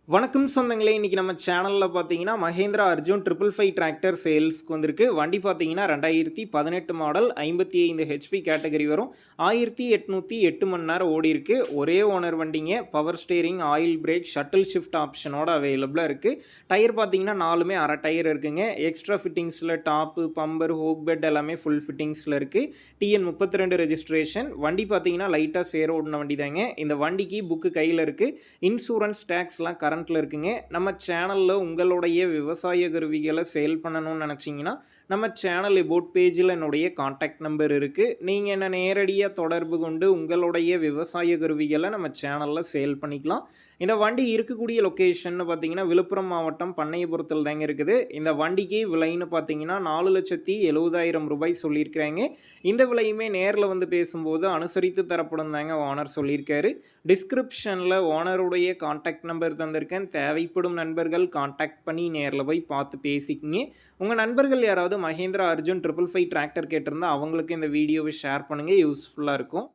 வணக்கம் சொந்தங்களே, இன்றைக்கி நம்ம சேனலில் பார்த்தீங்கன்னா Mahindra arjun 555 டிராக்டர் சேல்ஸ்க்கு வந்திருக்கு. வண்டி பார்த்தீங்கன்னா 2018 மாடல் 55 ஹெச்பி கேட்டகரி வரும். 1808 மணி நேரம் ஓடி இருக்கு. ஒரே ஓனர் வண்டிங்க. Power steering, oil brake, shuttle shift ஆப்ஷனோட அவைலபிளாக இருக்குது. டயர் பார்த்தீங்கன்னா 4மே அரை டயர் இருக்குங்க. எக்ஸ்ட்ரா ஃபிட்டிங்ஸில் டாப்பு, பம்பர், ஹோக் பெட் எல்லாமே ஃபுல் ஃபிட்டிங்ஸில் இருக்குது. TN 32 ரெஜிஸ்ட்ரேஷன். வண்டி பார்த்தீங்கன்னா லைட்டாக சேர ஓடின வண்டி தாங்க. இந்த வண்டிக்கு புக்கு கையில் இருக்குது. இன்சூரன்ஸ் டேக்ஸ்லாம் கரண்ட்டில் இருக்குங்க. நம்ம சேனலில் உங்களுடைய விவசாய கருவிகளை சேல் பண்ணணும்னு நினச்சிங்கன்னா நம்ம சேனல் எபோட் பேஜில் என்னுடைய காண்டாக்ட் நம்பர் இருக்குது. நீங்கள் என்ன நேரடியாக தொடர்பு கொண்டு உங்களுடைய விவசாய கருவிகளை நம்ம சேனலில் சேல் பண்ணிக்கலாம். இந்த வண்டி இருக்கக்கூடிய லொக்கேஷன் பார்த்தீங்கன்னா விழுப்புரம் மாவட்டம் பண்ணையபுரத்தில் தாங்க இருக்குது. இந்த வண்டிக்கு விலைன்னு பார்த்தீங்கன்னா 4,70,000 ரூபாய் சொல்லியிருக்கிறாங்க. இந்த விலையுமே நேரில் வந்து பேசும்போது அனுசரித்து தரப்படும் தாங்க ஓனர் சொல்லியிருக்காரு. டிஸ்கிரிப்ஷனில் ஓனருடைய காண்டாக்ட் நம்பர் தந்திருக்கேன். தேவைப்படும் நண்பர்கள் காண்டாக்ட் பண்ணி நேரில் போய் பார்த்து பேசிக்கிங்க. உங்கள் நண்பர்கள் யாராவது Mahindra arjun 555 டிராக்டர் கேட்டிருந்தால் அவங்களுக்கு இந்த வீடியோவை ஷேர் பண்ணுங்கள். யூஸ்ஃபுல்லாக இருக்கும்.